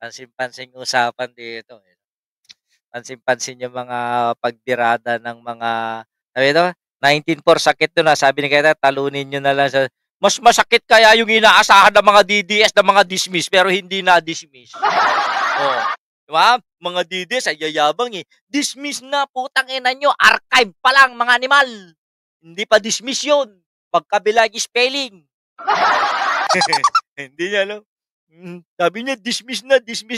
Pansin-pansing usapan dito, eh. Pansin-pansin yung mga pagbirada ng mga sabi nito, 19-4 sakit dun, sabi ni Keta talunin niyo na lang sa mas masakit kaya yung inaasahan ng mga DDS na mga dismiss pero hindi na-dismiss. Oh, 'di ba? Mga DDS ay yayabang, eh. Dismiss na, putang ina niyo, archive pa lang mga animal. Hindi pa dismiss 'yun. Pagkabila yung spelling. Hindi niya alam. Sabi niya dismiss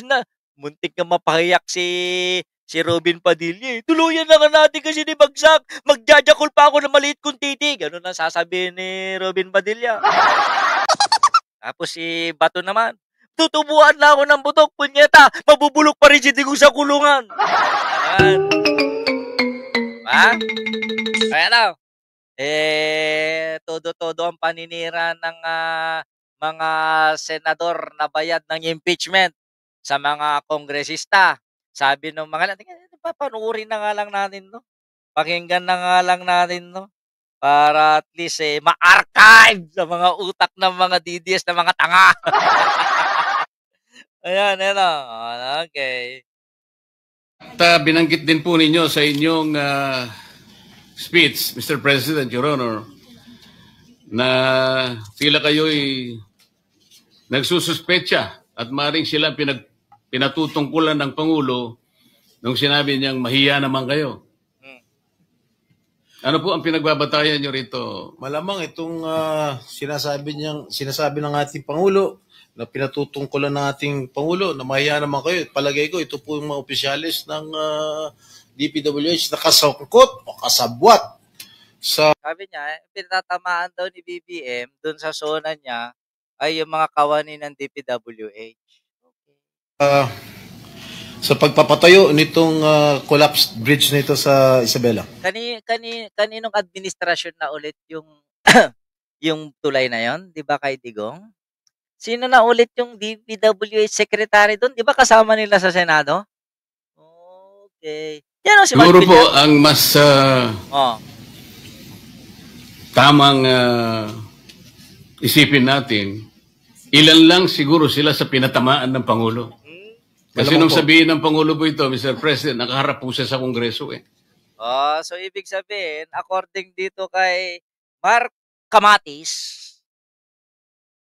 na. Muntik na mapahiyak si Robin Padilla, eh. Tuluyan na nga natin kasi ni bagsak. Magjajakol pa ako ng maliit kong titi. Gano'n ang sasabihin ni Robin Padilla. Tapos si Bato naman, tutubuan na ako ng butok, punyeta. Mabubulok pa rin si Digong sa kulungan. Ayan. Ha? Kaya na. Todo-todo ang paninira ng mga senador na bayad ng impeachment sa mga kongresista. Sabi ng mga papanuorin na nga lang natin 'to. Pakinggan na nga lang natin 'to para at least ma-archive sa mga utak ng mga DDS na mga tanga. Ayan, eto. Okay. Binanggit din po ninyo sa inyong speech, Mr. President, Your Honor, na tila kayo'y nagsususpecha at maring sila pinatutungkulan ng Pangulo nung sinabi niyang mahiya naman kayo. Ano po ang pinagbabatayan niyo rito? Malamang itong sinasabi ng ating Pangulo na pinatutungkulan ng ating Pangulo na mahiya naman kayo. Palagay ko, ito po yung mga opisyalis ng DPWH na kasangkot o kasabwat sa... Sabi niya, pinatatamaan daw ni BBM dun sa zona niya ay yung mga kawani ng DPWH. Okay. Sa pagpapatayo nitong collapsed bridge nito sa Isabela. Kaninong administrasyon na ulit yung yung tulay na yon, 'di ba, kay Digong? Sino na ulit yung DPWH secretary doon? 'Di ba kasama nila sa Senado? Okay. Yan ang si Siguro po ang mas tamang isipin natin, ilan lang siguro sila sa pinatamaan ng Pangulo. Kasi nung sabihin ng Pangulo po ito, Mr. President, nakaharap po siya sa Kongreso, eh. So ibig sabihin, according dito kay Mark Kamatis,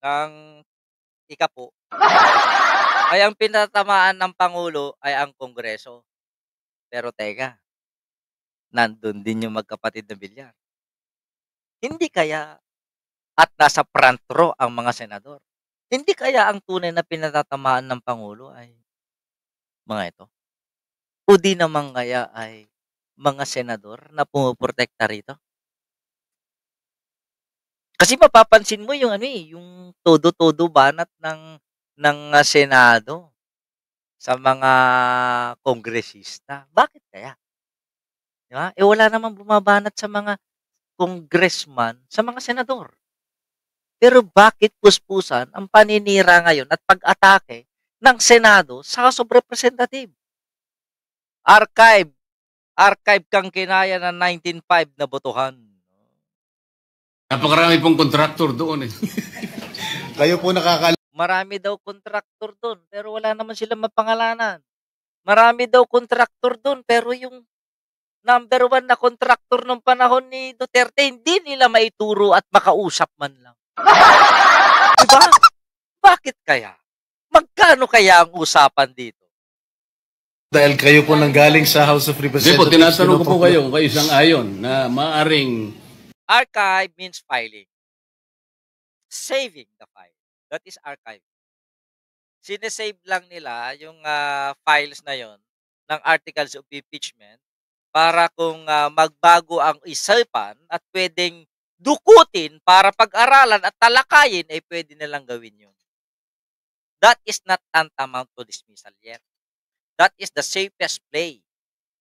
ng ikapo, ay ang pinatamaan ng Pangulo ay ang Kongreso. Pero teka, nandun din yung magkapatid na Bilyar. Hindi kaya at nasa front row ang mga senador? Hindi kaya ang tunay na pinatatamaan ng Pangulo ay mga ito? O di naman kaya ay mga senador na pumuprotekta rito? Kasi mapapansin mo yung yung todo-todo banat ng Senado sa mga kongresista. Bakit kaya? Di ba? Wala namang bumabanat sa mga congressman, sa mga senador. Pero bakit puspusan ang paninira ngayon at pag-atake ng Senado sa House of Representatives? Archive kang kinaya ng 1905 na botohan. Napakarami pong contractor doon, eh. Kayo po Marami daw contractor doon, pero wala naman silang mapangalanan. Marami daw contractor doon, pero yung number 1 na contractor nung panahon ni Duterte, hindi nila maituro at makausap man lang. Diba? Bakit kaya? Magkano kaya ang usapan dito? Dahil kayo po nanggaling sa House of Representatives. Hindi po, tinatanong ko po kayo kung kayo isang ayon na maaring... Archive means filing. Saving the file. That is archive. Sinesave lang nila yung files na yon ng articles of impeachment para kung magbago ang isipan at pwedeng dukutin para pag-aralan at talakayin ay pwede nilang gawin yun. That is not tantamount to dismissal yet. That is the safest play.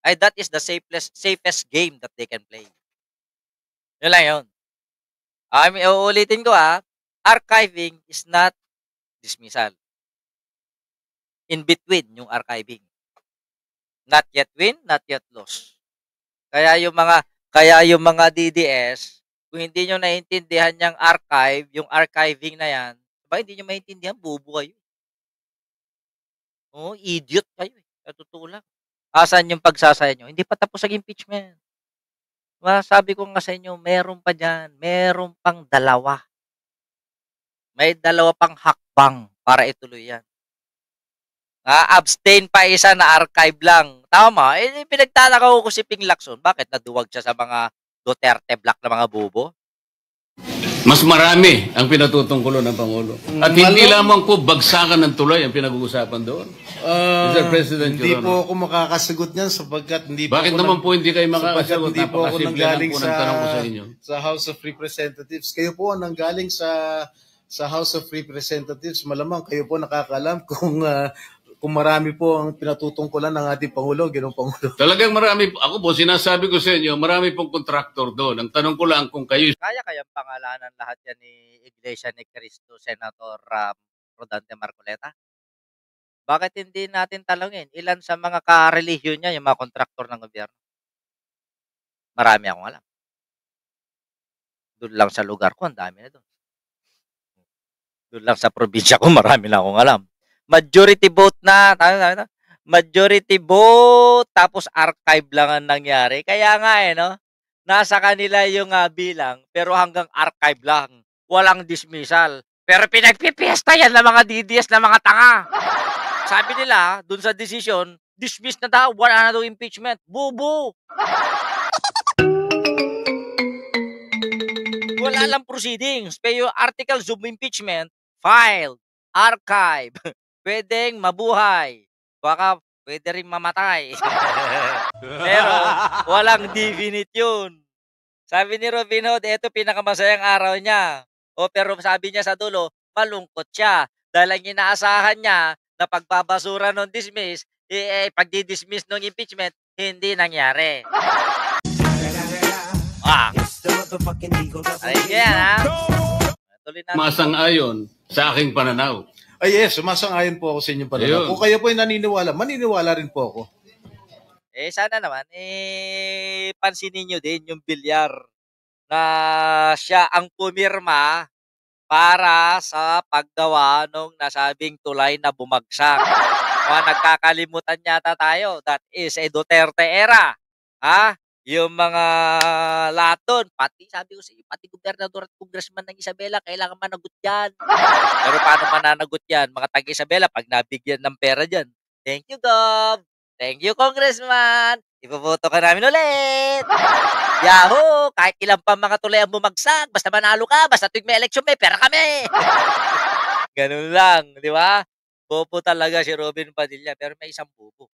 That is the safest game that they can play. Yun lang yun. Uulitin ko archiving is not dismissal. In between yung archiving. Not yet win, not yet loss. Kaya yung mga DDS, kung hindi nyo naiintindihan yung archive, yung archiving na yan, ba hindi nyo maintindihan, bubo kayo. Oo, idiot kayo, eh, sa totoo lang. Asan yung pagsasaya niyo? Hindi pa tapos ang impeachment. Sabi ko nga sa inyo, meron pa diyan, meron pang dalawa. May dalawa pang hakbang para ituloy 'yan. Abstain pa isa, na archive lang. Tama, eh, pinagtataka ko si Ping Lacson, bakit naduwag siya sa mga Duterte block na mga bobo? Mas marami ang pinatutungkulan ng Pangulo. At hindi lamang po bagsakan ng tulay ang pinag-uusapan doon. Mr. President, Hindi Your po Honor. ako makakasagot niyan sapagkat hindi po Bakit ako naman po hindi kayo sapagkat makakasagot? hindi po ako Napakasimple lang nanggaling po ng tanong ko sa inyo. sa House of Representatives. Kayo po ang nanggaling sa House of Representatives. Malamang kayo po nakakaalam kung marami po ang pinatutungkulan ng ating Pangulo, Ginoong Pangulo. Talagang marami, ako po, sinasabi ko sa inyo, marami pong kontraktor doon. Ang tanong ko lang kung kayo Kaya kayang pangalanan lahat yan ni Iglesia ni Cristo, Senator Rodante Marcoleta? Bakit hindi natin talungin ilan sa mga ka-relihiyon niya yung mga kontraktor ng gobyerno? Marami akong alam. Doon lang sa lugar ko, ang dami na doon. Doon lang sa probinsya ko, marami na akong alam. Majority vote na, majority vote, tapos archive lang ang nangyari. Kaya nga no, nasa kanila yung bilang, pero hanggang archive lang. Walang dismissal. Pero pinagpipiesta yan ng mga DDS na mga tanga. Sabi nila, dun sa decision, dismiss na daw, wala na daw impeachment. Bubu! Wala lang proceedings. Pero articles of impeachment, filed, archive, pwedeng mabuhay. Baka pwede rin mamatay. Pero walang definite yun. Sabi ni Robin Hood, eto pinakamasayang araw niya. Pero sabi niya sa dulo, malungkot siya. Dahil ang inaasahan niya na pagbabasura ng dismiss, pagdi-dismiss ng impeachment, hindi nangyari. Ay, yan Tuloy natin. masang-ayon sa aking pananaw. Ay yes, sumasang-ayon po ako sa inyong pananaw. Ayun. Kung kayo po ay naniniwala, maniniwala rin po ako. Sana naman, pansinin nyo din yung Bilyar na siya ang pumirma para sa paggawa nung nasabing tulay na bumagsak. Nagkakalimutan yata tayo, that is a Duterte era. Yung mga lahat doon, pati sabi ko sa iyo, pati gobernador at congressman ng Isabela, kailangan managot yan. Pero paano mananagot yan? Mga taga-Isabela, pag nabigyan ng pera dyan, thank you, Gov. Thank you, Congressman. Ipoboto ka namin ulit. Yahoo! Kahit ilang pa mga tulay ang bumagsak, basta manalo ka, basta tuwing may election, may pera kami. Ganun lang, di ba? Bobo talaga si Robin Padilla, pero may isang bobo.